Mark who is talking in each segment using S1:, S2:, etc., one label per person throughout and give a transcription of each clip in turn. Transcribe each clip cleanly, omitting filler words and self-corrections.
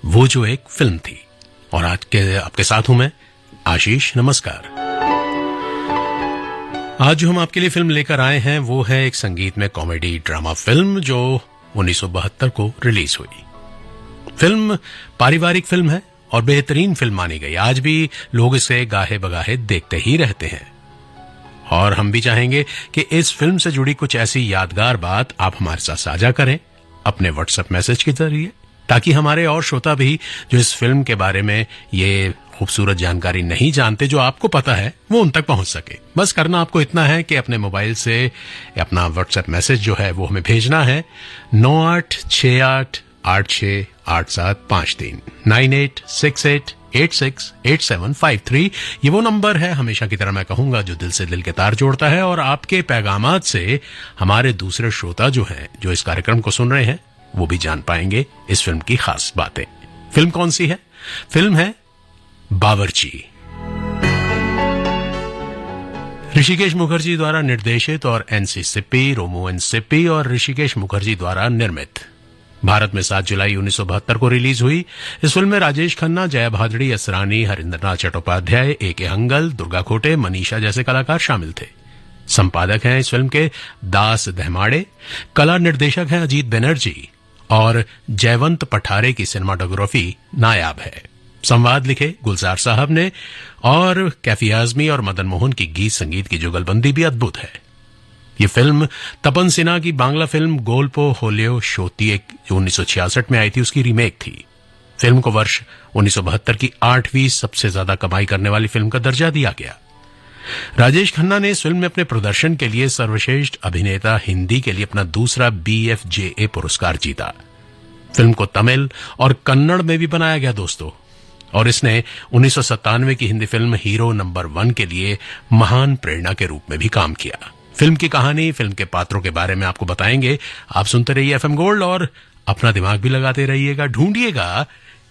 S1: वो जो एक फिल्म थी। और आज के आपके साथ हूं मैं आशीष। नमस्कार। आज जो हम आपके लिए फिल्म लेकर आए हैं वो है एक संगीत में कॉमेडी ड्रामा फिल्म जो 1972 को रिलीज हुई। फिल्म पारिवारिक फिल्म है और बेहतरीन फिल्म मानी गई। आज भी लोग इसे गाहे बगाहे देखते ही रहते हैं। और हम भी चाहेंगे कि इस फिल्म से जुड़ी कुछ ऐसी यादगार बात आप हमारे साथ साझा करें अपने व्हाट्सएप मैसेज के जरिए, ताकि हमारे और श्रोता भी जो इस फिल्म के बारे में ये खूबसूरत जानकारी नहीं जानते जो आपको पता है वो उन तक पहुंच सके। बस करना आपको इतना है कि अपने मोबाइल से अपना व्हाट्सएप मैसेज जो है वो हमें भेजना है 9868868753 9868868753। ये वो नंबर है, हमेशा की तरह मैं कहूंगा, जो दिल से दिल के तार जोड़ता है और आपके पैगामात से हमारे दूसरे श्रोता जो हैं, जो इस कार्यक्रम को सुन रहे हैं, वो भी जान पाएंगे इस फिल्म की खास बातें। फिल्म कौन सी है? फिल्म है बावर्ची। ऋषिकेश मुखर्जी द्वारा निर्देशित और एनसी सिप्पी, रोमो एन सिप्पी और ऋषिकेश मुखर्जी द्वारा निर्मित। भारत में 7 जुलाई 1972 को रिलीज हुई। इस फिल्म में राजेश खन्ना, जया भादुड़ी, असरानी, हरिंद्रनाथ चट्टोपाध्याय, ए.के. हंगल, दुर्गा खोटे, मनीषा जैसे कलाकार शामिल थे। संपादक हैं इस फिल्म के दास दहमाड़े। कला निर्देशक हैं अजीत बनर्जी और जयवंत पठारे की सिनेमाटोग्राफी नायाब है। संवाद लिखे गुलजार साहब ने और कैफी आजमी और मदन मोहन की गीत संगीत की जुगलबंदी भी अद्भुत है। ये फिल्म तपन सिन्हा की बांग्ला फिल्म गोल्पो होलियो शोती जो 1966 में आई थी उसकी रीमेक थी। फिल्म को वर्ष 1972 की 8वीं सबसे ज्यादा कमाई करने वाली फिल्म का दर्जा दिया गया। राजेश खन्ना ने इस फिल्म में अपने प्रदर्शन के लिए सर्वश्रेष्ठ अभिनेता हिंदी के लिए अपना दूसरा BFJA पुरस्कार जीता। फिल्म को तमिल और कन्नड़ में भी बनाया गया दोस्तों, और इसने 1997 की हिंदी फिल्म हीरो नंबर 1 के लिए महान प्रेरणा के रूप में भी काम किया। फिल्म की कहानी, फिल्म के पात्रों के बारे में आपको बताएंगे। आप सुनते रहिए FM गोल्ड और अपना दिमाग भी लगाते रहिएगा। ढूंढिएगा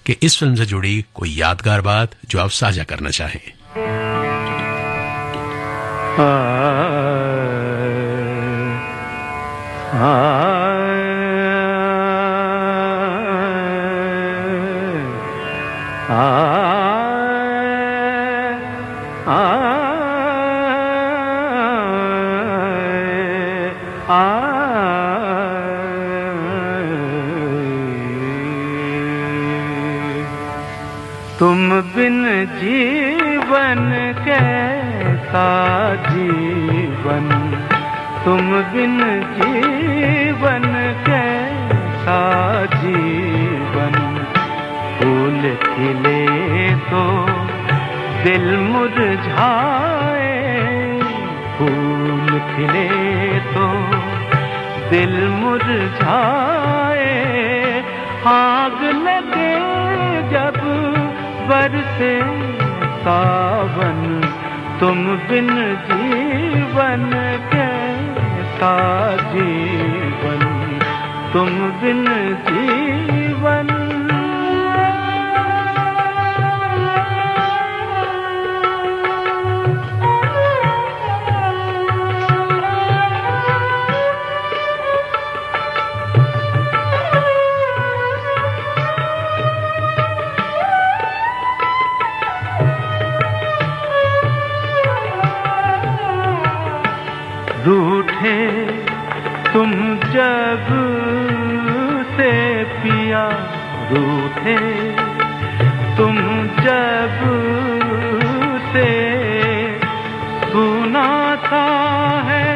S1: कि इस फिल्म से जुड़ी कोई यादगार बात जो आप साझा करना चाहें।
S2: तुम बिन जीवन कैसा जीवन, तुम बिन जीवन कैसा जीवन। फूल खिले तो दिल मुरझाए, फूल खिले तो दिल मुरझाए। आग लगे जब बरसे सावन, तुम बिन जीवन कैसा जीवन, तुम बिन जीवन। रूठे तुम जब से पिया, रूठे तुम जब से। सुना सा है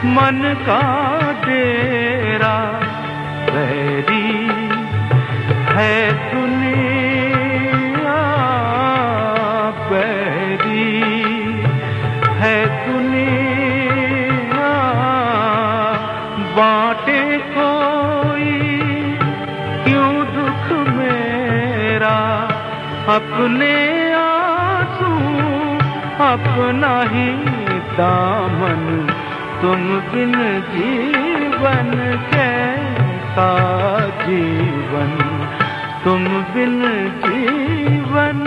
S2: मन का डेरा, बैरी है दुनिया, बैरी है दुनिया। बाटे कोई क्यों दुख मेरा, अपने आंसू अपना ही दामन। तुम बिन जीवन कैसा जीवन, तुम बिन जीवन।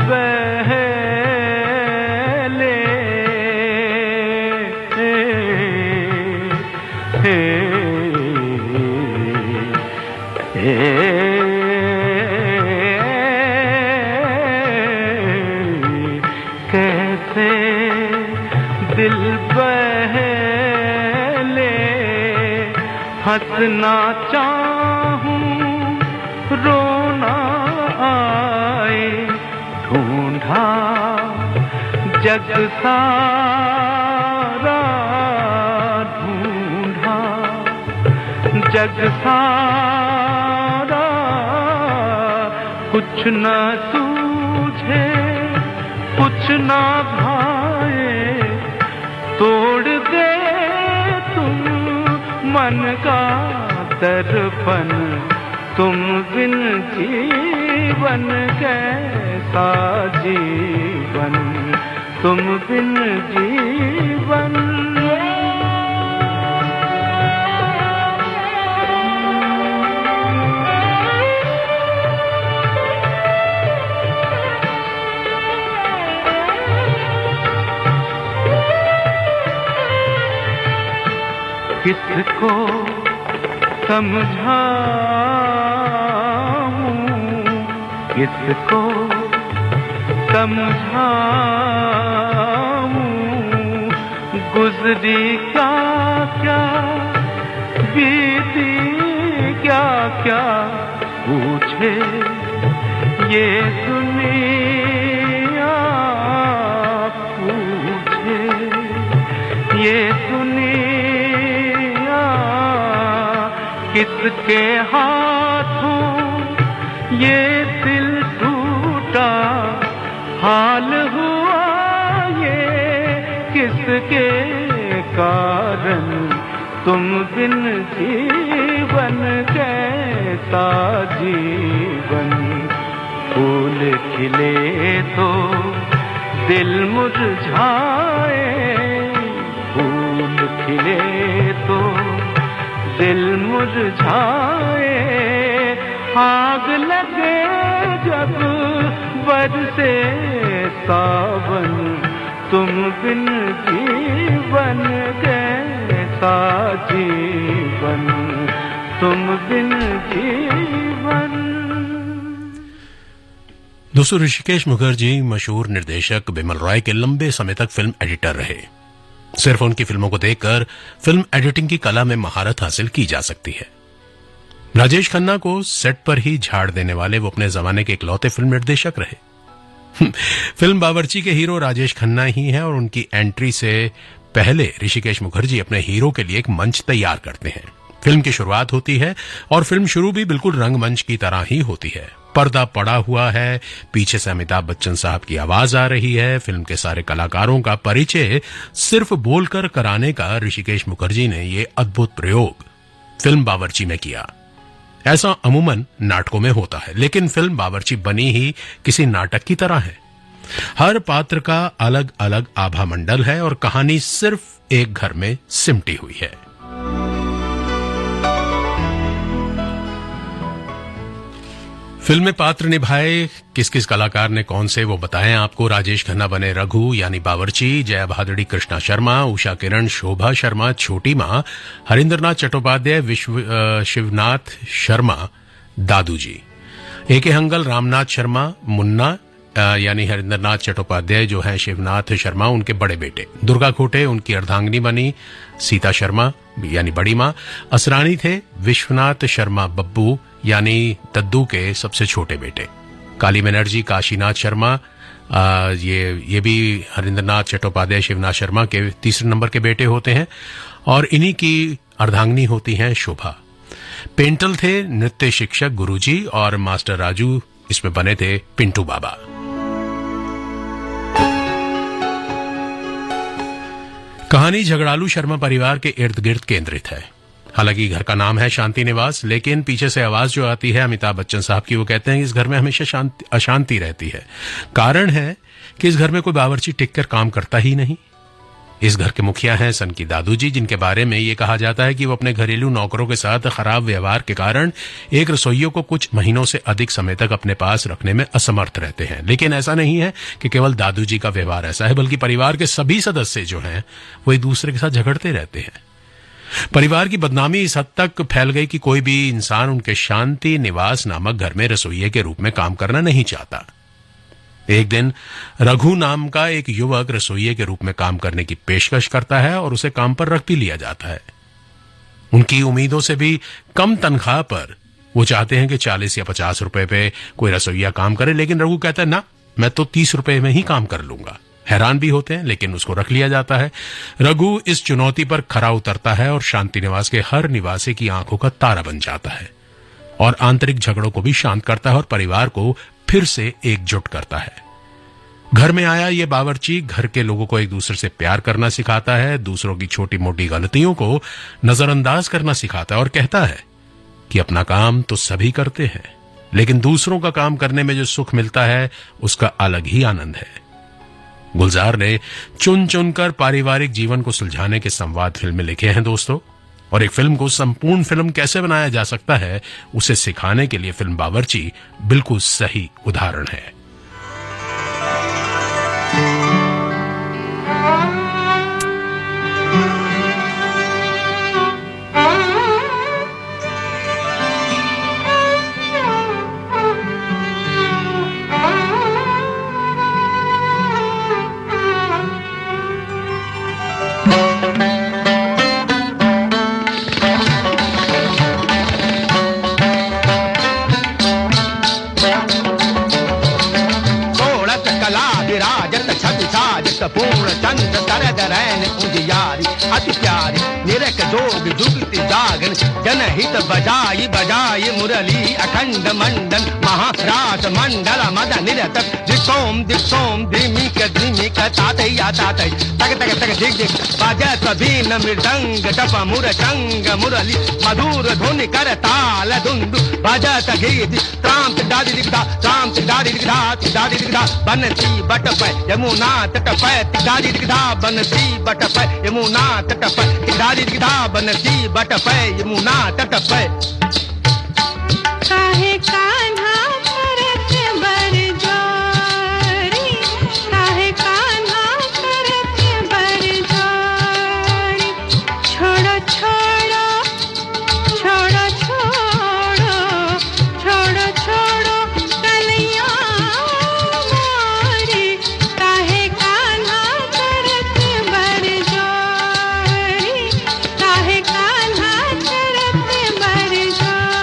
S2: बहले कैसे दिल बहले हंसना चाहूं रोना आए ढूंढा जग सारा ढूंढा जग सारा कुछ न सूझे कुछ न भाए तोड़ दे तुम मन का दर्पण तुम बिन जीवन कैसा जीवन तुम बिन जीवन किसको समझाऊं किसको समझाऊं गुजरी क्या क्या बीती क्या क्या पूछे ये दुनिया पूछे ये दुनिया किसके हाथों ये दिल टूटा हाल हुआ ये किसके कारण तुम बिन जीवन कैसा जीवन फूल खिले तो दिल मुरझाए फूल खिले तो दिल मुरझाए आग लगे जब बरसे सावन तुम बिन जीवन कैसा जीवन तुम बिन जीवन।
S1: दोस्तों, ऋषिकेश मुखर्जी मशहूर निर्देशक बिमल रॉय के लंबे समय तक फिल्म एडिटर रहे। सिर्फ उनकी फिल्मों को देखकर फिल्म एडिटिंग की कला में महारत हासिल की जा सकती है। राजेश खन्ना को सेट पर ही झाड़ देने वाले वो अपने जमाने के इकलौते फिल्म निर्देशक रहे। फिल्म बावर्ची के हीरो राजेश खन्ना ही हैं और उनकी एंट्री से पहले ऋषिकेश मुखर्जी अपने हीरो के लिए एक मंच तैयार करते हैं। फिल्म की शुरुआत होती है और फिल्म शुरू भी बिल्कुल रंगमंच की तरह ही होती है। पर्दा पड़ा हुआ है, पीछे से अमिताभ बच्चन साहब की आवाज आ रही है। फिल्म के सारे कलाकारों का परिचय सिर्फ बोलकर कराने का ऋषिकेश मुखर्जी ने ये अद्भुत प्रयोग फिल्म बावर्ची में किया। ऐसा अमूमन नाटकों में होता है, लेकिन फिल्म बावर्ची बनी ही किसी नाटक की तरह है। हर पात्र का अलग अलग आभा मंडल है और कहानी सिर्फ एक घर में सिमटी हुई है। फिल्म में पात्र निभाए किस किस कलाकार ने कौन से वो बताएं आपको। राजेश खन्ना बने रघु यानी बावर्ची, जया भादुड़ी कृष्णा शर्मा, उषा किरण शोभा शर्मा छोटी माँ, हरिंद्रनाथ चट्टोपाध्याय शिवनाथ शर्मा दादू जी, ए.के. हंगल रामनाथ शर्मा मुन्ना यानी हरिंद्रनाथ चट्टोपाध्याय जो हैं शिवनाथ शर्मा उनके बड़े बेटे, दुर्गा खोटे उनकी अर्धांगिनी बनी सीता शर्मा यानी बड़ी माँ, असरानी थे विश्वनाथ शर्मा बब्बू यानी दद्दू के सबसे छोटे बेटे, काली बनर्जी काशीनाथ शर्मा ये भी हरिंद्रनाथ चट्टोपाध्याय शिवनाथ शर्मा के तीसरे नंबर के बेटे होते हैं और इन्हीं की अर्धांगिनी होती हैं शोभा। पेंटल थे नृत्य शिक्षक गुरुजी और मास्टर राजू इसमें बने थे पिंटू बाबा। कहानी झगड़ालू शर्मा परिवार के इर्द गिर्द केंद्रित है। हालांकि घर का नाम है शांति निवास, लेकिन पीछे से आवाज जो आती है अमिताभ बच्चन साहब की, वो कहते हैं कि इस घर में हमेशा अशांति रहती है। कारण है कि इस घर में कोई बावर्ची टिक कर काम करता ही नहीं। इस घर के मुखिया हैं सन की दादू जी, जिनके बारे में ये कहा जाता है कि वो अपने घरेलू नौकरों के साथ खराब व्यवहार के कारण एक रसोइयों को कुछ महीनों से अधिक समय तक अपने पास रखने में असमर्थ रहते हैं। लेकिन ऐसा नहीं है कि केवल दादू जी का व्यवहार ऐसा है, बल्कि परिवार के सभी सदस्य जो हैं वो एक दूसरे के साथ झगड़ते रहते हैं। परिवार की बदनामी इस हद तक फैल गई कि कोई भी इंसान उनके शांति निवास नामक घर में रसोइये के रूप में काम करना नहीं चाहता। एक दिन रघु नाम का एक युवक रसोइये के रूप में काम करने की पेशकश करता है और उसे काम पर रख भी लिया जाता है। उनकी उम्मीदों से भी कम तनख्वाह पर वो चाहते हैं कि 40 या 50 रुपए पे कोई रसोइया काम करे, लेकिन रघु कहता है ना, मैं तो 30 रुपए में ही काम कर लूंगा। हैरान भी होते हैं, लेकिन उसको रख लिया जाता है। रघु इस चुनौती पर खरा उतरता है और शांति निवास के हर निवासी की आंखों का तारा बन जाता है और आंतरिक झगड़ों को भी शांत करता है और परिवार को फिर से एकजुट करता है। घर में आया ये बावर्ची घर के लोगों को एक दूसरे से प्यार करना सिखाता है, दूसरों की छोटी मोटी गलतियों को नजरअंदाज करना सिखाता है और कहता है कि अपना काम तो सभी करते हैं, लेकिन दूसरों का काम करने में जो सुख मिलता है उसका अलग ही आनंद है। गुलजार ने चुन चुनकर पारिवारिक जीवन को सुलझाने के संवाद फिल्में लिखे हैं दोस्तों, और एक फिल्म को संपूर्ण फिल्म कैसे बनाया जा सकता है उसे सिखाने के लिए फिल्म बावर्ची बिल्कुल सही उदाहरण है।
S3: पूर्ण चंद्र तरदरैन उजियारी अति प्यारी निरख जोग जुगति जागन जनहित बजाई बजाई मुरली अखंड मंडन महाराज मंडल मद निरत दिक्सोम धिमिक तातैया तातै तक तक तक दिग दिग बाजत बीन मृदंग टप मुरचंग मुरली मधुर धुनि कर ताल दुंदु बाजत गीत त्राम दादी दिगदा त्राम दादी दिगदा बनती बट पे यमुना तट पे दादी दिगदा बनती बट पे यमुना तट पे दादी दिगदा बनती बट पे यमुना तट पे
S4: काहे कान्हा करत बरजोरी काहे कान्हा करत बरजोरी छोड़ो छोड़ो छोड़ो छोड़ो छोड़ो छोड़ो कन्हैया मोरी काहे कान्हा करत बरजोरी काहे कान्हा करत बरजोरी।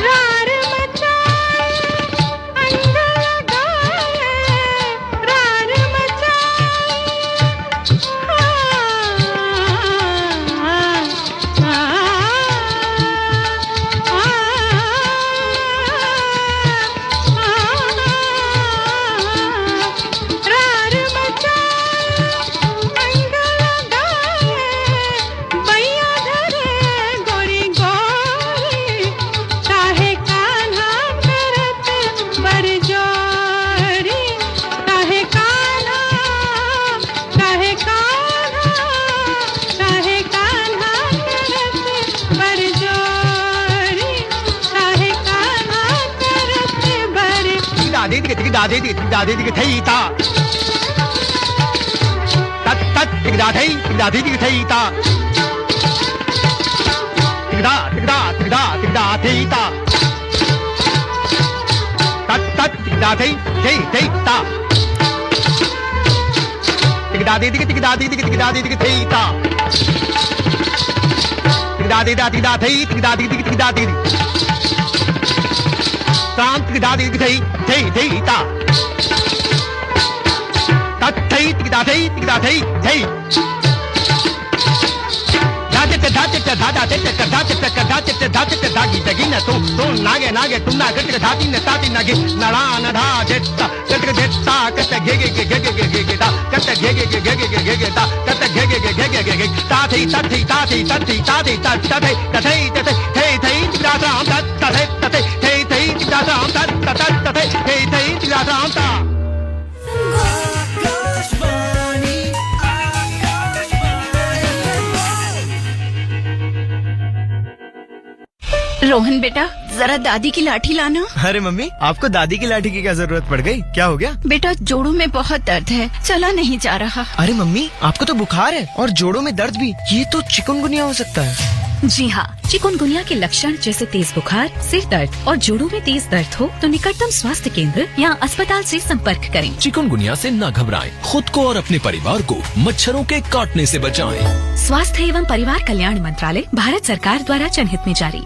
S4: रार मचाए अंगल गाए रार रार मचाए अंगल गाए बैया धरे गोरी गोरी काहे कान्हा करत बरजोरी काहे कान्हा काहे कान्हा काहे कान्हा करत बरजोरी काहे कान्हा करत बर
S3: दादी दिग थईता तत तत दादी दिग थईता तिगदा थईता तत तत दादी थईता दादी दिग थईता दादी शांत दादी थईता तत्थई थई धागी जगी न तो नागे तुमना गट धाती न ताती नगे नड़ा नधा देता कट देता कट गे ता कत घे घे घे घे घे घे घे ता कत घे घे घे घे घे घे घे ता थी तथी ता थी तथी ता थी तथ तथे तथे तथे थे थे तिरासाम तथ तथे तथे थे थे तिरासाम तथ तथ तथे थे थे तिरासाम ता
S5: रोहन बेटा, जरा दादी की लाठी लाना।
S6: अरे मम्मी, आपको दादी की लाठी की क्या जरूरत पड़ गई? क्या हो गया?
S5: बेटा, जोड़ों में बहुत दर्द है, चला नहीं जा रहा।
S6: अरे मम्मी, आपको तो बुखार है और जोड़ों में दर्द भी, ये तो चिकनगुनिया हो सकता है।
S7: जी हाँ, चिकनगुनिया के लक्षण जैसे तेज बुखार, सिर दर्द और जोड़ों में तेज दर्द हो तो निकटतम स्वास्थ्य केंद्र या अस्पताल से संपर्क करें।
S8: चिकनगुनिया से न घबराएं, खुद को और अपने परिवार को मच्छरों के काटने से बचाएं।
S7: स्वास्थ्य एवं परिवार कल्याण मंत्रालय, भारत सरकार द्वारा जनहित में जारी।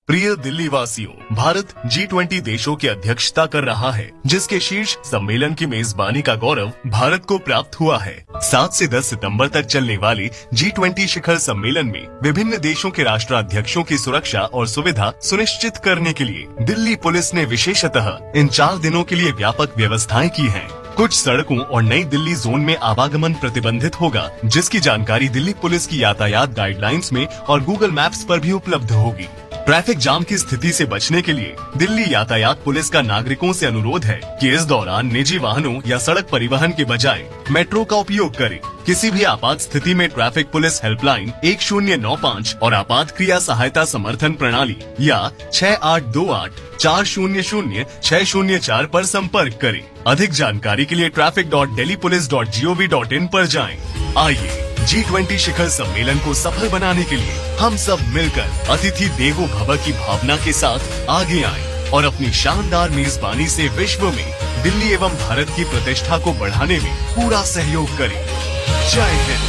S9: प्रिय दिल्ली वासियों, भारत G20 देशों की अध्यक्षता कर रहा है, जिसके शीर्ष सम्मेलन की मेजबानी का गौरव भारत को प्राप्त हुआ है। 7 से 10 सितंबर तक चलने वाले G20 शिखर सम्मेलन में विभिन्न देशों के राष्ट्राध्यक्षों की सुरक्षा और सुविधा सुनिश्चित करने के लिए दिल्ली पुलिस ने विशेषतः इन 4 दिनों के लिए व्यापक व्यवस्थाएं की हैं। कुछ सड़कों और नई दिल्ली जोन में आवागमन प्रतिबंधित होगा, जिसकी जानकारी दिल्ली पुलिस की यातायात गाइडलाइंस में और गूगल मैप्स पर भी उपलब्ध होगी। ट्रैफिक जाम की स्थिति से बचने के लिए दिल्ली यातायात पुलिस का नागरिकों से अनुरोध है कि इस दौरान निजी वाहनों या सड़क परिवहन के बजाय मेट्रो का उपयोग करें। किसी भी आपात स्थिति में ट्रैफिक पुलिस हेल्पलाइन 1095 और आपात क्रिया सहायता समर्थन प्रणाली या 6828 400 604 पर संपर्क करें। अधिक जानकारी के लिए traffic.delhipolice.gov.in पर जाएं। आइए G20 शिखर सम्मेलन को सफल बनाने के लिए हम सब मिलकर अतिथि देवो भव की भावना के साथ आगे आएं और अपनी शानदार मेजबानी से विश्व में दिल्ली एवं भारत की प्रतिष्ठा को बढ़ाने में पूरा सहयोग करें। जय हिंद।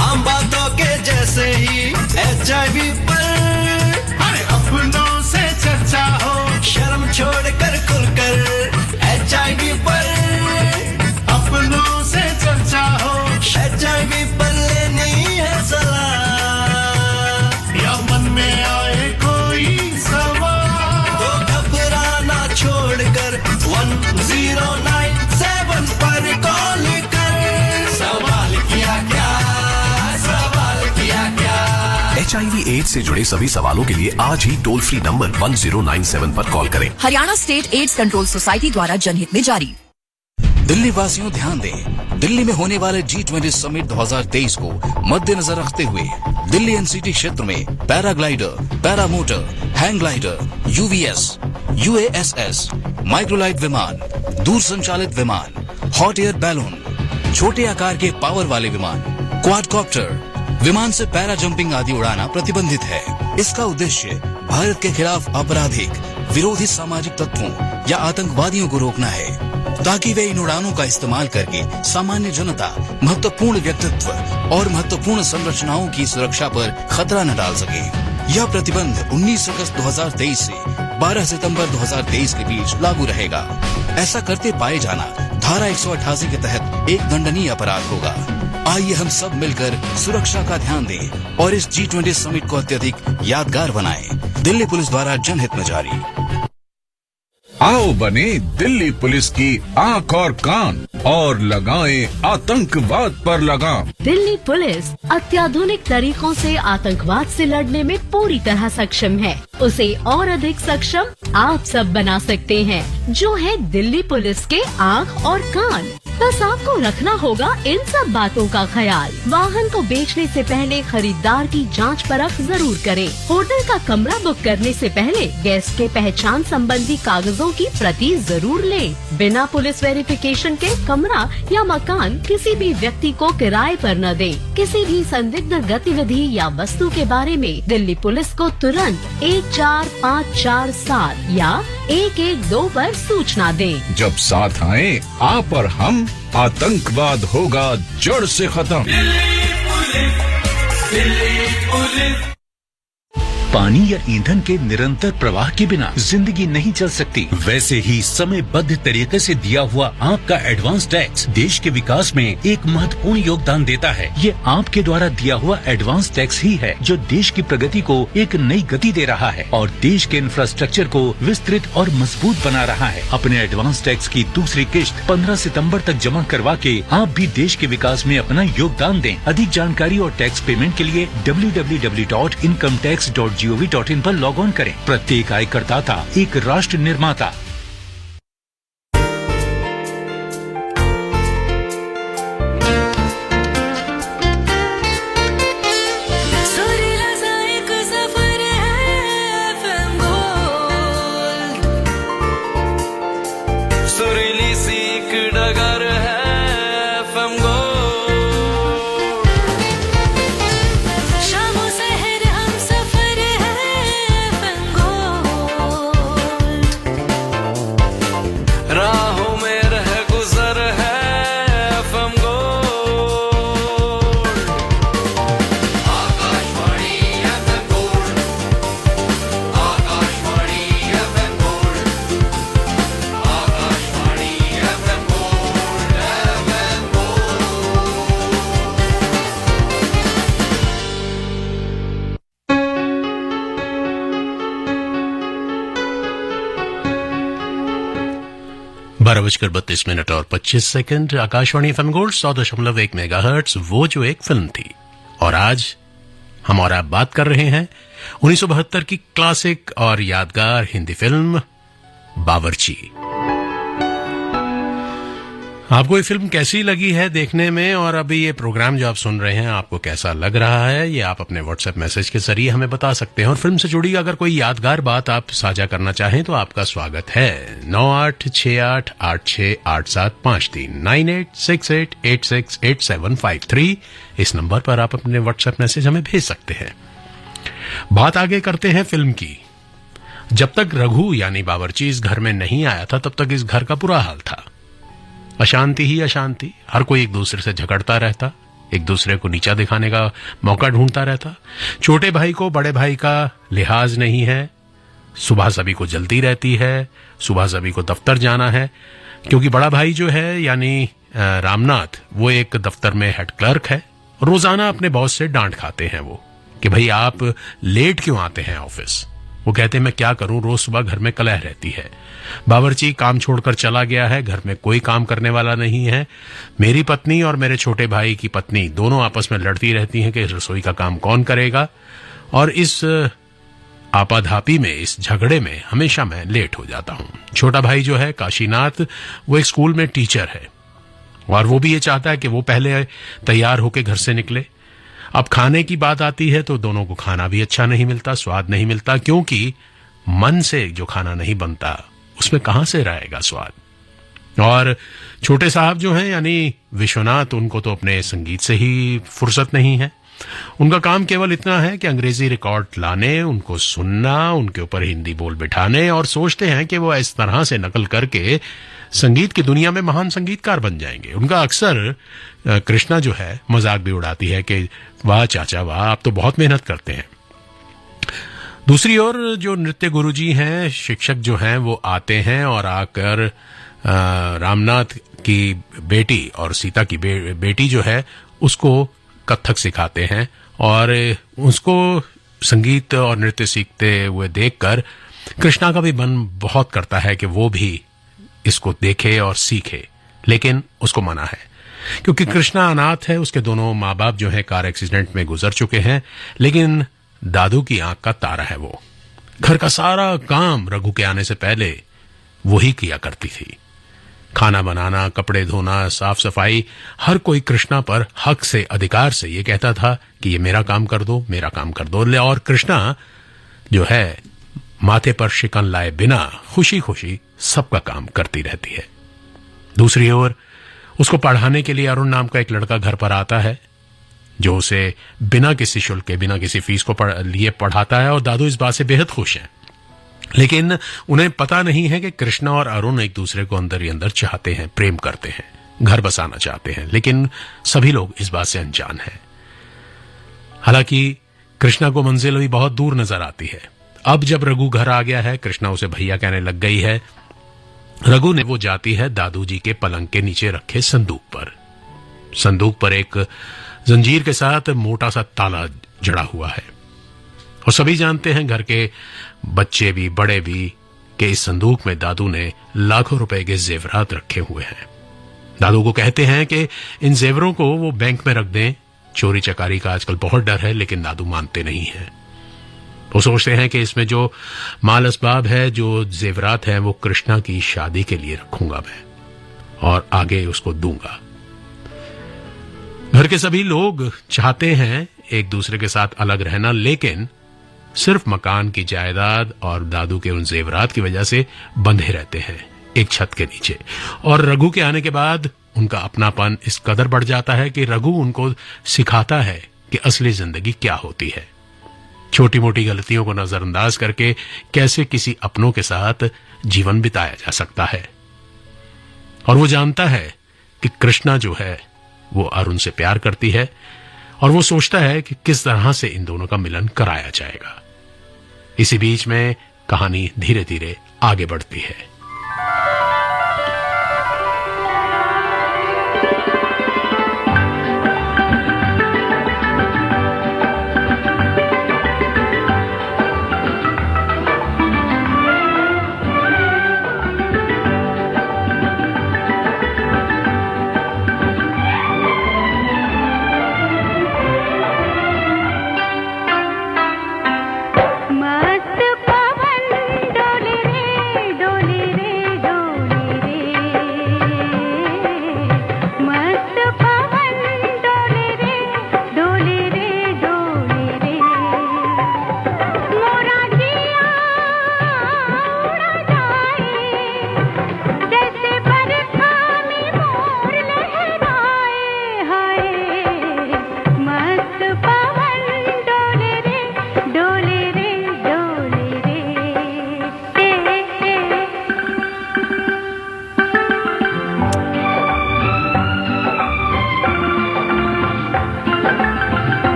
S10: आम बातों के जैसे ही HIV पर अपनों से चर्चा हो, शर्म छोड़कर खुलकर HIV पर अपनों से चर्चा हो। HIV पर लेनी है सलाह या मन में आए कोई सवाल तो घबराना छोड़कर 1097 पर कॉल कर। सवाल किया क्या, सवाल किया क्या।
S8: HIV/AIDS से जुड़े सभी सवालों के लिए आज ही टोल फ्री नंबर 1097 पर कॉल करें।
S7: Haryana state AIDS control society द्वारा जनहित में जारी।
S11: दिल्ली वासियों ध्यान दें, दिल्ली में होने वाले G20 समिट 2023 को मद्देनजर रखते हुए दिल्ली एनसीटी क्षेत्र में paraglider, paramotor, hang glider, UVS, UASS, microlight विमान, दूर संचालित विमान, हॉट एयर बैलून, छोटे आकार के पावर वाले विमान, क्वाडकॉप्टर, विमान से पैरा जंपिंग आदि उड़ाना प्रतिबंधित है। इसका उद्देश्य भारत के खिलाफ आपराधिक, विरोधी सामाजिक तत्वों या आतंकवादियों को रोकना है, ताकि वे इन उड़ानों का इस्तेमाल करके सामान्य जनता, महत्वपूर्ण व्यक्तित्व और महत्वपूर्ण संरचनाओं की सुरक्षा पर खतरा न डाल सके। यह प्रतिबंध 19 अगस्त 2023 से 12 सितंबर 2023 के बीच लागू रहेगा। ऐसा करते पाए जाना धारा 188 के तहत एक दंडनीय अपराध होगा। आइए हम सब मिलकर सुरक्षा का ध्यान दें और इस G20 समिट को अत्यधिक यादगार बनाएं। दिल्ली पुलिस द्वारा जनहित में जारी।
S12: आओ बने दिल्ली पुलिस की आंख और कान और लगाएं आतंकवाद पर लगाम।
S13: दिल्ली पुलिस अत्याधुनिक तरीकों से आतंकवाद से लड़ने में पूरी तरह सक्षम है। उसे और अधिक सक्षम आप सब बना सकते हैं, जो है दिल्ली पुलिस के आंख और कान। बस आपको रखना होगा इन सब बातों का ख्याल। वाहन को बेचने से पहले खरीदार की जांच परख जरूर करें। होटल का कमरा बुक करने से पहले गेस्ट के पहचान संबंधी कागजों की प्रति जरूर लें। बिना पुलिस वेरिफिकेशन के कमरा या मकान किसी भी व्यक्ति को किराए पर न दें। किसी भी संदिग्ध गतिविधि या वस्तु के बारे में दिल्ली पुलिस को तुरंत 14547 या 112 पर सूचना दें।
S12: जब साथ आए आप और हम, आतंकवाद होगा जड़ से खत्म।
S14: पानी या ईंधन के निरंतर प्रवाह के बिना जिंदगी नहीं चल सकती। वैसे ही समयबद्ध तरीके से दिया हुआ आपका एडवांस टैक्स देश के विकास में एक महत्वपूर्ण योगदान देता है। ये आपके द्वारा दिया हुआ एडवांस टैक्स ही है जो देश की प्रगति को एक नई गति दे रहा है और देश के इंफ्रास्ट्रक्चर को विस्तृत और मजबूत बना रहा है। अपने एडवांस टैक्स की दूसरी किश्त 15 सितंबर तक जमा करवा के आप भी देश के विकास में अपना योगदान दें। अधिक जानकारी और टैक्स पेमेंट के लिए www.incometax.gov.in पर लॉग ऑन करें। प्रत्येक आयकरदाता एक राष्ट्र निर्माता।
S1: बजकर 32 मिनट और 25 second. Akashvani FM gold 100.1 megahertz, वो जो एक फिल्म थी। और आज हम और आप बात कर रहे हैं 1972 की क्लासिक और यादगार हिंदी फिल्म बावर्ची। आपको ये फिल्म कैसी लगी है देखने में, और अभी ये प्रोग्राम जो आप सुन रहे हैं आपको कैसा लग रहा है, ये आप अपने व्हाट्सएप मैसेज के जरिए हमें बता सकते हैं। और फिल्म से जुड़ी अगर कोई यादगार बात आप साझा करना चाहें तो आपका स्वागत है। 9868868753 9868868753 इस नंबर पर आप अपने व्हाट्सएप मैसेज हमें भेज सकते हैं। बात आगे करते हैं फिल्म की। जब तक रघु यानी बावर्ची इस घर में नहीं आया था तब तक इस घर का बुरा हाल था। अशांति ही अशांति, हर कोई एक दूसरे से झगड़ता रहता, एक दूसरे को नीचा दिखाने का मौका ढूंढता रहता। छोटे भाई को बड़े भाई का लिहाज नहीं है। सुबह सभी को जल्दी रहती है, सुबह सभी को दफ्तर जाना है, क्योंकि बड़ा भाई जो है यानी रामनाथ वो एक दफ्तर में हेड क्लर्क है। रोजाना अपने बॉस से डांट खाते हैं वो कि भाई आप लेट क्यों आते हैं ऑफिस। वो कहते हैं मैं क्या करूं, रोज सुबह घर में कलह रहती है। बावर्ची काम छोड़कर चला गया है, घर में कोई काम करने वाला नहीं है। मेरी पत्नी और मेरे छोटे भाई की पत्नी दोनों आपस में लड़ती रहती हैं कि रसोई का काम कौन करेगा। और इस आपाधापी में, इस झगड़े में हमेशा मैं लेट हो जाता हूं। छोटा भाई जो है काशीनाथ, वो एक स्कूल में टीचर है और वो भी ये चाहता है कि वो पहले तैयार होकर घर से निकले। अब खाने की बात आती है तो दोनों को खाना भी अच्छा नहीं मिलता, स्वाद नहीं मिलता, क्योंकि मन से जो खाना नहीं बनता उसमें कहां से रहेगा स्वाद। और छोटे साहब जो हैं यानी विश्वनाथ, उनको तो अपने संगीत से ही फुर्सत नहीं है। उनका काम केवल इतना है कि अंग्रेजी रिकॉर्ड लाने, उनको सुनना, उनके ऊपर हिंदी बोल बिठाने, और सोचते हैं कि वो इस तरह से नकल करके संगीत की दुनिया में महान संगीतकार बन जाएंगे। उनका अक्सर कृष्णा जो है मजाक भी उड़ाती है कि वाह चाचा वाह, आप तो बहुत मेहनत करते हैं। दूसरी ओर जो नृत्य गुरुजी हैं, शिक्षक जो हैं, वो आते हैं और आकर रामनाथ की बेटी और सीता की बेटी जो है उसको कथक सिखाते हैं। और उसको संगीत और नृत्य सीखते हुए देखकर कृष्णा का भी मन बहुत करता है कि वो भी इसको देखे और सीखे, लेकिन उसको मना है क्योंकि कृष्णा अनाथ है। उसके दोनों माँ बाप जो है कार एक्सीडेंट में गुजर चुके हैं, लेकिन दादू की आंख का तारा है वो। घर का सारा काम रघु के आने से पहले वही किया करती थी। खाना बनाना, कपड़े धोना, साफ सफाई, हर कोई कृष्णा पर हक से, अधिकार से ये कहता था कि ये मेरा काम कर दो, मेरा काम कर दो। और कृष्णा जो है माथे पर शिकन लाए बिना खुशी खुशी सबका काम करती रहती है। दूसरी ओर उसको पढ़ाने के लिए अरुण नाम का एक लड़का घर पर आता है जो उसे बिना किसी शुल्क के, बिना किसी फीस को लिए पढ़ाता है, और दादू इस बात से बेहद खुश हैं। लेकिन उन्हें पता नहीं है कि कृष्णा और अरुण एक दूसरे को अंदर ही अंदर चाहते हैं, प्रेम करते हैं, घर बसाना चाहते हैं, लेकिन सभी लोग इस बात से अनजान हैं। हालांकि कृष्णा को मंजिल भी बहुत दूर नजर आती है। अब जब रघु घर आ गया है, कृष्णा उसे भैया कहने लग गई है। रघु ने वो जाती है दादू जी के पलंग के नीचे रखे संदूक पर। संदूक पर एक जंजीर के साथ मोटा सा ताला जड़ा हुआ है और सभी जानते हैं, घर के बच्चे भी बड़े भी, कि इस संदूक में दादू ने लाखों रुपए के जेवरात रखे हुए हैं। दादू को कहते हैं कि इन जेवरों को वो बैंक में रख दें। चोरी चकारी का आजकल बहुत डर है, लेकिन दादू मानते नहीं हैं। वो सोचते हैं कि इसमें जो माल असबाब है, जो जेवरात हैं, वो कृष्णा की शादी के लिए रखूंगा मैं और आगे उसको दूंगा। घर के सभी लोग चाहते हैं एक दूसरे के साथ अलग रहना, लेकिन सिर्फ मकान की जायदाद और दादू के उन जेवरात की वजह से बंधे रहते हैं एक छत के नीचे। और रघु के आने के बाद उनका अपनापन इस कदर बढ़ जाता है कि रघु उनको सिखाता है कि असली जिंदगी क्या होती है, छोटी मोटी गलतियों को नजरअंदाज करके कैसे किसी अपनों के साथ जीवन बिताया जा सकता है। और वो जानता है कि कृष्णा जो है वो अरुण से प्यार करती है और वो सोचता है कि किस तरह से इन दोनों का मिलन कराया जाएगा। इसी बीच में कहानी धीरे धीरे आगे बढ़ती है।
S10: मस्त पवन डोले रे डोले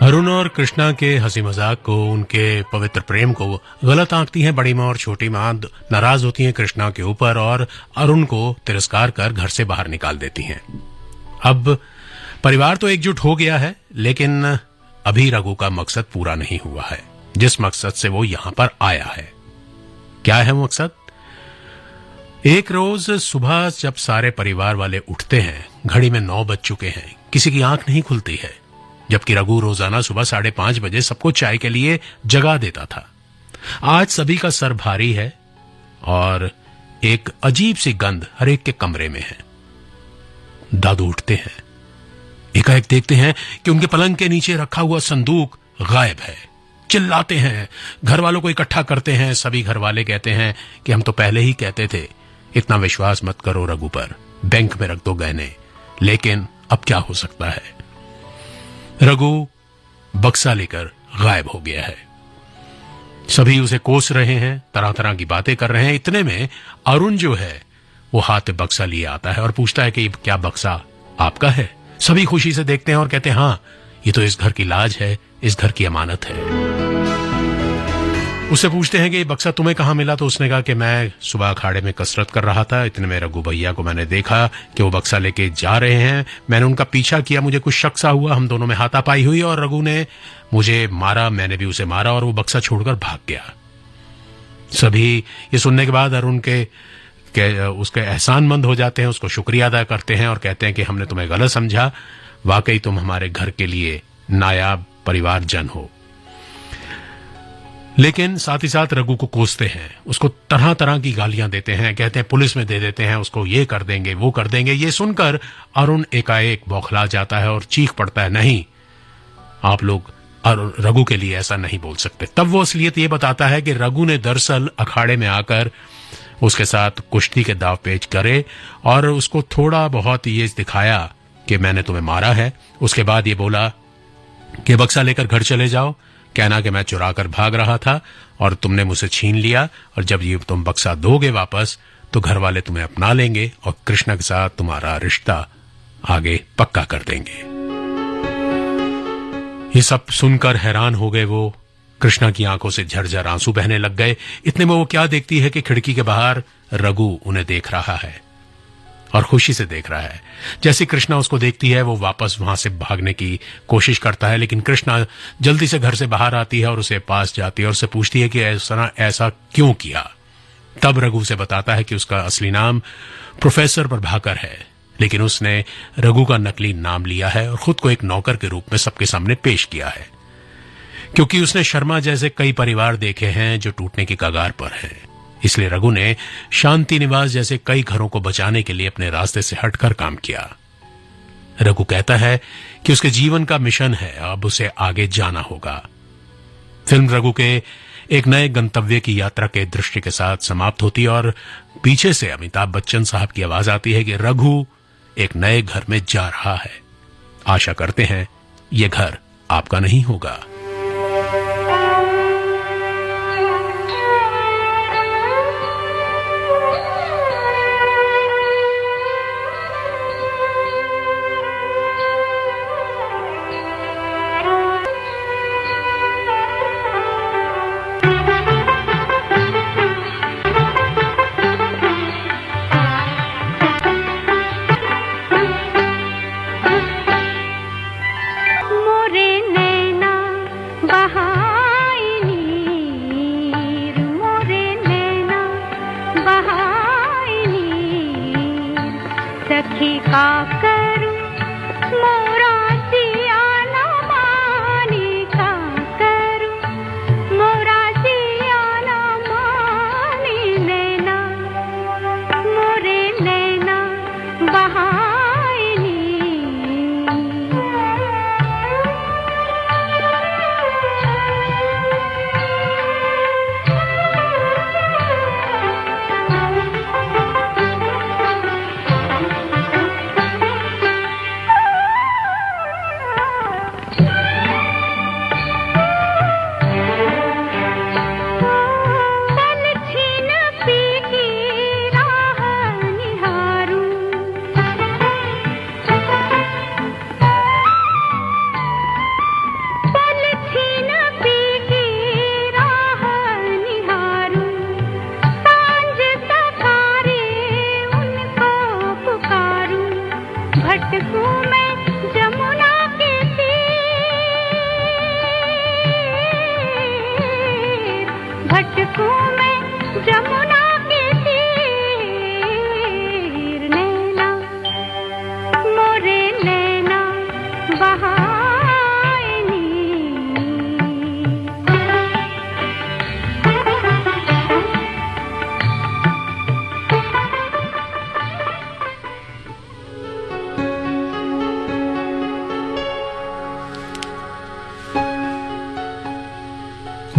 S1: अरुण और कृष्णा के हंसी मजाक को, उनके पवित्र प्रेम को गलत आंकती हैं बड़ी माँ और छोटी माँ। नाराज होती हैं कृष्णा के ऊपर और अरुण को तिरस्कार कर घर से बाहर निकाल देती हैं। अब परिवार तो एकजुट हो गया है, लेकिन अभी रघु का मकसद पूरा नहीं हुआ है, जिस मकसद से वो यहां पर आया है। क्या है वो मकसद? एक रोज सुबह जब सारे परिवार वाले उठते हैं, घड़ी में 9 बज चुके हैं, किसी की आंख नहीं खुलती है, जबकि रघु रोजाना सुबह 5:30 बजे सबको चाय के लिए जगा देता था। आज सभी का सर भारी है और एक अजीब सी गंध हर एक के कमरे में है। दादू उठते हैं, एकाएक देखते हैं कि उनके पलंग के नीचे रखा हुआ संदूक गायब है। चिल्लाते हैं, घर वालों को इकट्ठा करते हैं। सभी घर वाले कहते हैं कि हम तो पहले ही कहते थे, इतना विश्वास मत करो रघु पर, बैंक में रख दो गहने। लेकिन अब क्या हो सकता है? रघु बक्सा लेकर गायब हो गया है। सभी उसे कोस रहे हैं, तरह तरह की बातें कर रहे हैं। इतने में अरुण जो है वो हाथ में बक्सा लिए आता है और पूछता है कि क्या बक्सा आपका है? सभी खुशी से देखते हैं और कहते हैं हाँ, ये तो इस घर की लाज है, इस घर की अमानत है। उससे पूछते हैं कि ये बक्सा तुम्हें कहां मिला? तो उसने कहा कि मैं सुबह अखाड़े में कसरत कर रहा था, इतने में रघु भैया को मैंने देखा कि वो बक्सा लेके जा रहे हैं। मैंने उनका पीछा किया, मुझे कुछ शक सा हुआ, हम दोनों में हाथापाई हुई और रघु ने मुझे मारा, मैंने भी उसे मारा और वो बक्सा छोड़कर भाग गया। सभी ये सुनने के बाद अरुण के उसके एहसानमंद हो जाते हैं, उसको शुक्रिया अदा करते हैं और कहते हैं कि हमने तुम्हें गलत समझा, वाकई तुम हमारे घर के लिए नायाब परिवारजन हो। लेकिन साथ ही साथ रघु को कोसते हैं, उसको तरह तरह की गालियां देते हैं, कहते हैं पुलिस में दे देते हैं, उसको ये कर देंगे वो कर देंगे। ये सुनकर अरुण एकाएक बौखला जाता है और चीख पड़ता है, नहीं, आप लोग रघु के लिए ऐसा नहीं बोल सकते। तब वो असलियत ये बताता है कि रघु ने दरअसल अखाड़े में आकर उसके साथ कुश्ती के दाव पेच करे और उसको थोड़ा बहुत ये दिखाया कि मैंने तुम्हें मारा है। उसके बाद ये बोला कि बक्सा लेकर घर चले जाओ, कहना कि मैं चुरा कर भाग रहा था और तुमने मुझसे छीन लिया, और जब ये तुम बक्सा दोगे वापस तो घर वाले तुम्हें अपना लेंगे और कृष्णा के साथ तुम्हारा रिश्ता आगे पक्का कर देंगे। ये सब सुनकर हैरान हो गए वो। कृष्णा की आंखों से झरझर आंसू बहने लग गए। इतने में वो क्या देखती है कि खिड़की के बाहर रघु उन्हें देख रहा है और खुशी से देख रहा है। जैसे कृष्णा उसको देखती है वो वापस वहां से भागने की कोशिश करता है, लेकिन कृष्णा जल्दी से घर से बाहर आती है और उसे पास जाती है और उससे पूछती है कि ऐसा क्यों किया। तब रघु से बताता है कि उसका असली नाम प्रोफेसर प्रभाकर है, लेकिन उसने रघु का नकली नाम लिया है और खुद को एक नौकर के रूप में सबके सामने पेश किया है, क्योंकि उसने शर्मा जैसे कई परिवार देखे हैं जो टूटने की कगार पर हैं। इसलिए रघु ने शांति निवास जैसे कई घरों को बचाने के लिए अपने रास्ते से हटकर काम किया। रघु कहता है कि उसके जीवन का मिशन है, अब उसे आगे जाना होगा। फिल्म रघु के एक नए गंतव्य की यात्रा के दृश्य के साथ समाप्त होती है और पीछे से अमिताभ बच्चन साहब की आवाज आती है कि रघु एक नए घर में जा रहा है। आशा करते हैं ये घर आपका नहीं होगा।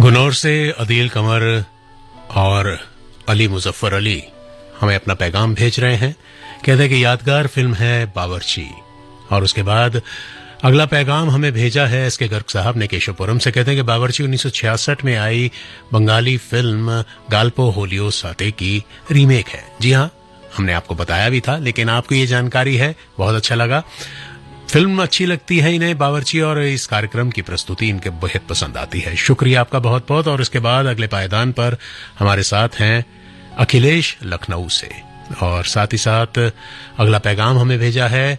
S1: गुनौर से अदील कमर और अली मुजफ्फर अली हमें अपना पैगाम भेज रहे हैं। कहते हैं कि यादगार फिल्म है बावर्ची। और उसके बाद अगला पैगाम हमें भेजा है एस के गर्ग साहब ने केशवपुरम से। कहते हैं कि बावर्ची 1966 में आई बंगाली फिल्म गाल्पो होलियो साते की रीमेक है। जी हाँ, हमने आपको बताया भी था, लेकिन आपको ये जानकारी है, बहुत अच्छा लगा। फिल्म अच्छी लगती है इन्हें बावर्ची, और इस कार्यक्रम की प्रस्तुति इनके बेहद पसंद आती है। शुक्रिया आपका बहुत बहुत। और इसके बाद अगले पायदान पर हमारे साथ हैं अखिलेश लखनऊ से, और साथ ही साथ अगला पैगाम हमें भेजा है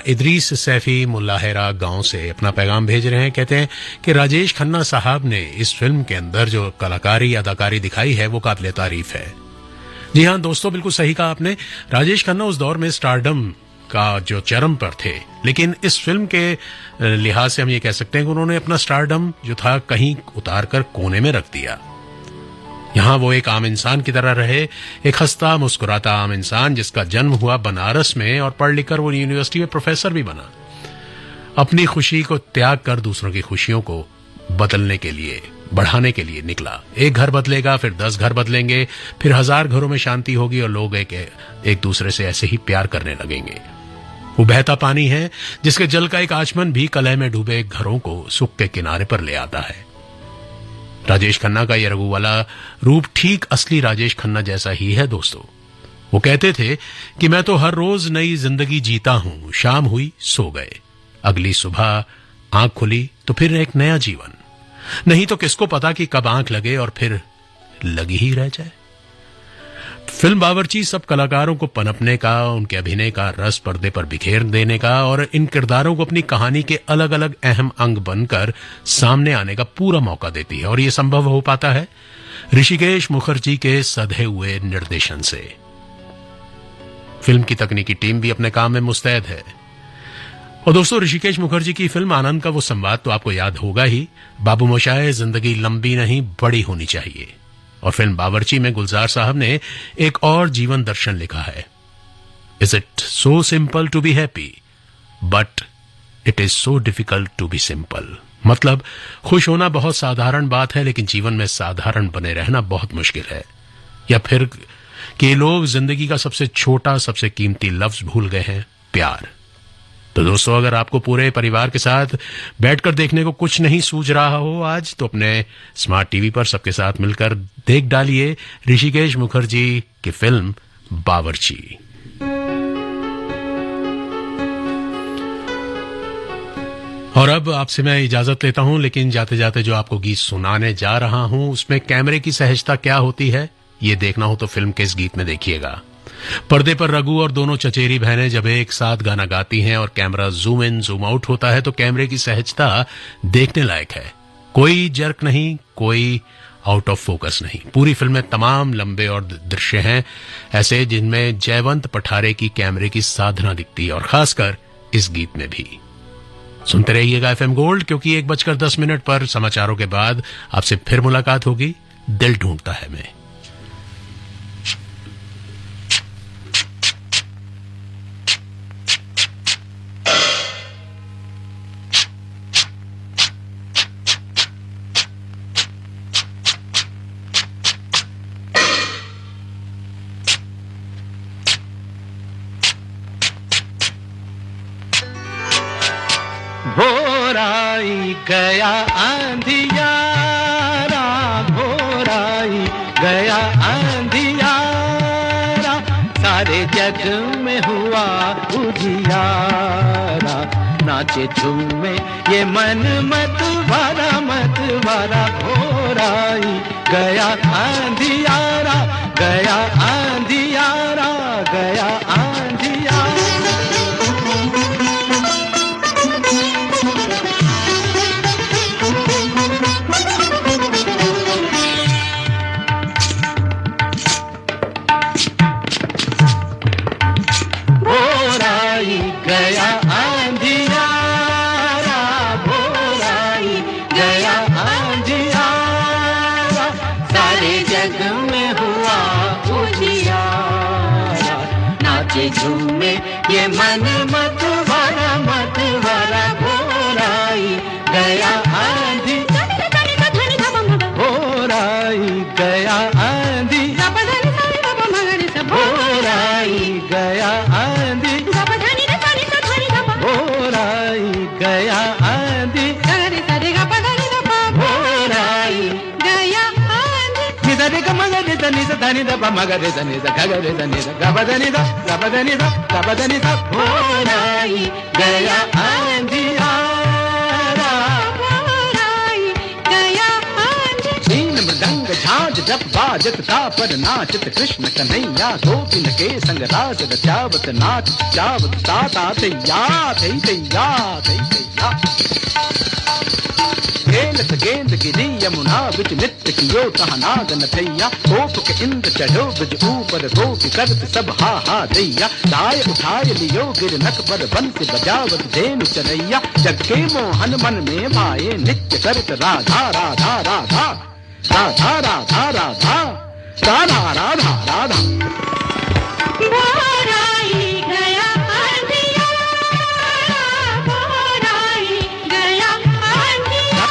S1: इदरीस सैफी मुल्लाहेरा गांव से। अपना पैगाम भेज रहे हैं, कहते हैं कि राजेश खन्ना साहब ने इस फिल्म के अंदर जो कलाकारी अदाकारी दिखाई है वो काबिल तारीफ है। जी हाँ दोस्तों, बिल्कुल सही कहा आपने। राजेश खन्ना उस दौर में स्टारडम का जो चरम पर थे, लेकिन इस फिल्म के लिहाज से हम ये कह सकते हैं कि उन्होंने अपना स्टारडम जो था कहीं उतार कर कोने में रख दिया। यहां वो एक आम इंसान की तरह रहे, एक हंसता मुस्कुराता आम इंसान जिसका जन्म हुआ बनारस में और पढ़ लिखकर वो यूनिवर्सिटी में प्रोफेसर भी बना। अपनी खुशी को त्याग कर दूसरों की खुशियों को बदलने के लिए, बढ़ाने के लिए निकला। एक घर बदलेगा, फिर 10 घर बदलेंगे, फिर 1000 घरों में शांति होगी और लोग एक दूसरे से ऐसे ही प्यार करने लगेंगे। वो बहता पानी है जिसके जल का एक आचमन भी कलह में डूबे घरों को सुख के किनारे पर ले आता है। राजेश खन्ना का यह रघु वाला रूप ठीक असली राजेश खन्ना जैसा ही है दोस्तों। वो कहते थे कि मैं तो हर रोज नई जिंदगी जीता हूं, शाम हुई सो गए, अगली सुबह आंख खुली तो फिर एक नया जीवन। नहीं तो किसको पता कि कब आंख लगे और फिर लगी ही रह जाए। फिल्म बावर्ची सब कलाकारों को पनपने का, उनके अभिनय का रस पर्दे पर बिखेर देने का और इन किरदारों को अपनी कहानी के अलग अलग अहम अंग बनकर सामने आने का पूरा मौका देती है। और यह संभव हो पाता है ऋषिकेश मुखर्जी के सधे हुए निर्देशन से। फिल्म की तकनीकी टीम भी अपने काम में मुस्तैद है। और दोस्तों, ऋषिकेश मुखर्जी की फिल्म आनंद का वो संवाद तो आपको याद होगा ही, बाबू मोशाय जिंदगी लंबी नहीं बड़ी होनी चाहिए। और फिल्म बावर्ची में गुलजार साहब ने एक और जीवन दर्शन लिखा है। Is it so simple to be happy but it is so difficult to be simple. मतलब खुश होना बहुत साधारण बात है, लेकिन जीवन में साधारण बने रहना बहुत मुश्किल है। या फिर कि लोग जिंदगी का सबसे छोटा, सबसे कीमती लफ्ज भूल गए हैं, प्यार। तो दोस्तों, अगर आपको पूरे परिवार के साथ बैठकर देखने को कुछ नहीं सूझ रहा हो आज, तो अपने स्मार्ट टीवी पर सबके साथ मिलकर देख डालिए ऋषिकेश मुखर्जी की फिल्म बावर्ची। और अब आपसे मैं इजाजत लेता हूं, लेकिन जाते जाते जो आपको गीत सुनाने जा रहा हूं उसमें कैमरे की सहजता क्या होती है, ये देखना हो तो फिल्म के इस गीत में देखिएगा। पर्दे पर रघु और दोनों चचेरी बहनें जब एक साथ गाना गाती हैं और camera zoom in zoom out होता है तो कैमरे की सहजता देखने लायक है। कोई जर्क नहीं, कोई आउट ऑफ फोकस नहीं। पूरी फिल्म में तमाम लंबे और दृश्य हैं ऐसे जिनमें जयवंत पठारे की कैमरे की साधना दिखती है, और खासकर इस गीत में भी। सुनते रहिएगा एफएम गोल्ड, क्योंकि 1:10 पर समाचारों के बाद आपसे फिर मुलाकात होगी। दिल ढूंढता है मैं।
S2: भोराई गया आंधियारा, भोराई गया आंधियारा, सारे जग में हुआ उजियारा। नाचे झूमे ये मन मत भरा, भोराई गया आंधियारा, गया आंधियारा, गया आंधियारा। गया आंधियारा, भोराई गया आंधियारा, सारे जग में हुआ उजियारा। नाचे झूमे ये मन मत भरा, भोराई गया आंधी।
S3: आंधी
S4: सरे सरे गा पगरे गा पा
S3: भोर आई
S4: गया आंधी
S3: निधरे ग मगरे धनि ध धनि ध प मगरे धनि ध गगरे धनि ध गब धनि ध गब धनि ध गब धनि ध भोर आई गया आंधी झांझ जब बाजत था पर नाचत कृष्ण कन्हैया गोपिन के संग राज रचावत नाच जावत ताता तैया थई तैया थई तैया खेलत गेंद गिरी यमुना बिच नृत्य कियो तहाँ नाग नथैया गोप के इंद्र चढ़ो बिज ऊपर गोपी करत सब हा हा दैया दाय उठाय लियो गिरनक पर बंसी बजावत धेनु चरैया जग के मोहन मन में भाए नित्य करत राधा राधा राधा राधा राधा राधा राधा राधा राधा
S4: भोर आई गया आंधिया भोर आई गया आंधिया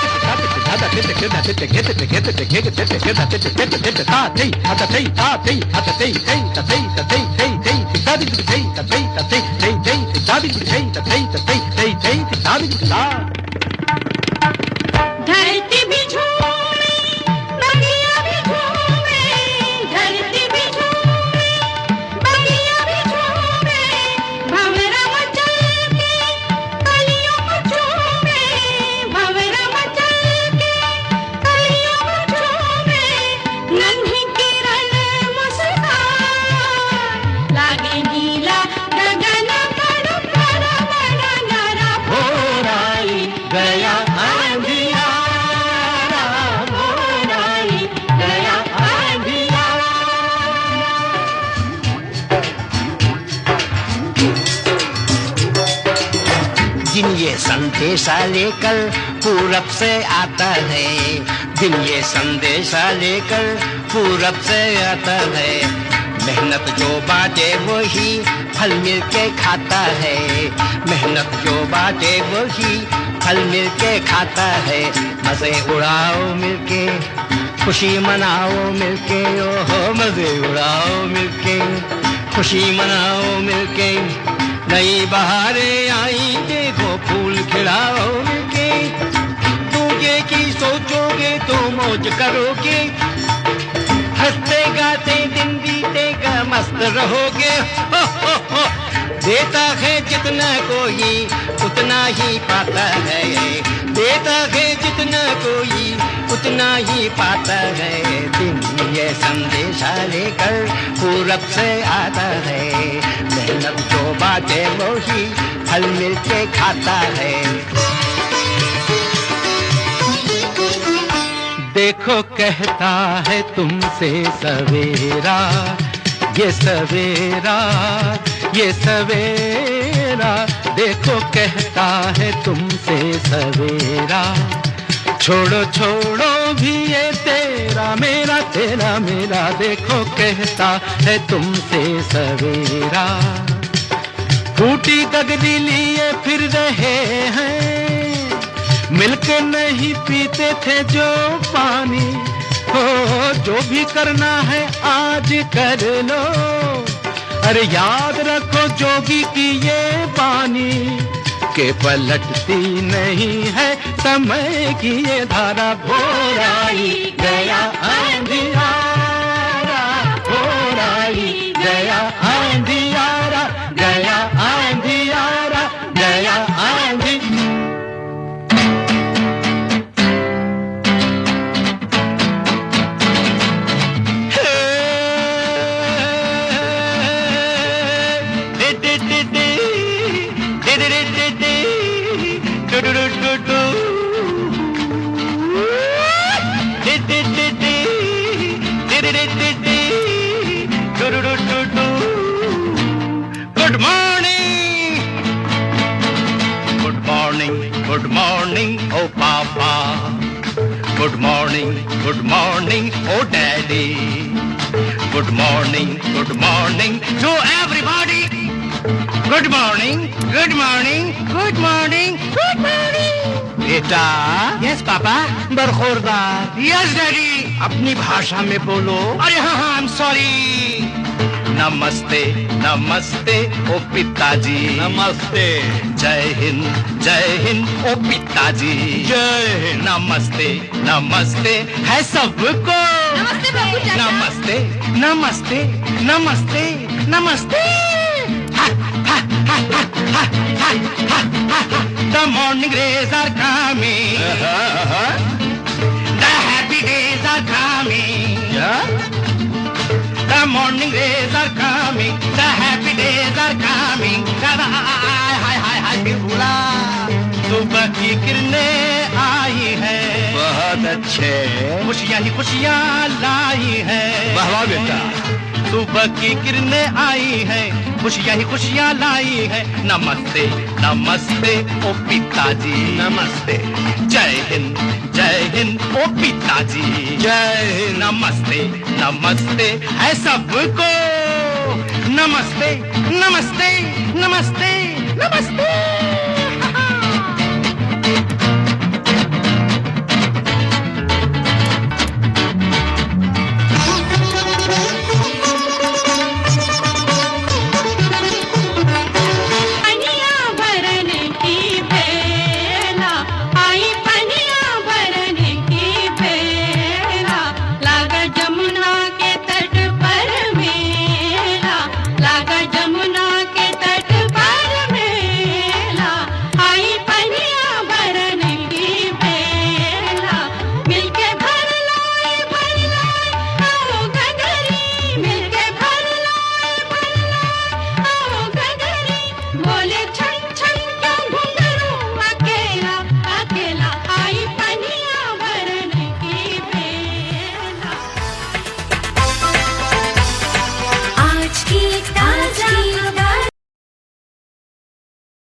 S4: धरती भी झूमे बगिया भी झूमे धरती भी झूमे बगिया भी झूमे भंवरा मचल के कलियों को झूमे भंवरा मचल के कलियों को झूमे नन्ही किरण मुस्कान लागे नीला गगन बड़ा बड़ा बड़ा नारा
S3: भोर आई गया आंधिया भोर आई गया आंधिया
S2: दिन ये संदेशा लेकर पूरब से आता है दिन ये संदेशा लेकर पूरब से आता है मेहनत जो बाटे वही फल मिल के खाता है मेहनत जो बाटे वही फल मिल के खाता है मजे उड़ाओ मिलके खुशी मनाओ मिलके ओहो मजे उड़ाओ मिलके खुशी मनाओ मिलके नई बहारें आई देखो फूल खिलाओ मिलके दूजे की सोचोगे तो मौज करोगे हंसते गाते दिन बीतेगा मस्त रहोगे हो, हो, हो। देता है जितना कोई उतना ही पाता है देता है जितना कोई उतना ही पाता है दिन ये संदेशा लेकर पूरब से आता है मेहनत जो बाटे वो ही फल मिल के खाता है
S3: देखो कहता है तुमसे सवेरा ये सवेरा ये सवेरा देखो कहता है तुमसे सवेरा छोड़ो छोड़ो भी ये तेरा मेरा देखो कहता है तुमसे सवेरा फूटी गगरी लिए फिर रहे हैं मिलके नहीं पीते थे जो पानी हो जो भी करना है आज कर लो अरे याद रखो जोगी की ये पानी के पलटती नहीं है समय की ये धारा भोर आई गया आंधियारा भोर आई गया आंधियारा गया आंधियारा गया आंधी Good morning, good morning, good morning, oh Papa. Good morning, oh Daddy. Good morning to everybody. Good morning, good morning, good morning, good morning. बेटा
S2: यस पापा
S3: बरखोरदार
S2: यस डैडी
S3: अपनी भाषा में बोलो
S2: अरे हाँ हाँ आई एम सॉरी नमस्ते नमस्ते ओ पिताजी नमस्ते जय हिंद ओ पिताजी जय हिंद नमस्ते नमस्ते है सबको
S4: नमस्ते बाबू चाचा।
S2: नमस्ते नमस्ते नमस्ते नमस्ते The morning rays are coming. The happy days are coming. The morning rays are coming. The happy days are coming. हाय बिरबुला सुबह की किरणें आई है बहुत अच्छे खुशियाँ ही खुशियाँ लाई है वाह वाह बेटा सुबह की किरणें आई है खुशियाँ ही खुशियाँ लाई है नमस्ते नमस्ते ओ पिताजी नमस्ते जय हिंद ओ पिताजी जय हिंद नमस्ते नमस्ते है सबको नमस्ते नमस्ते नमस्ते नमस्ते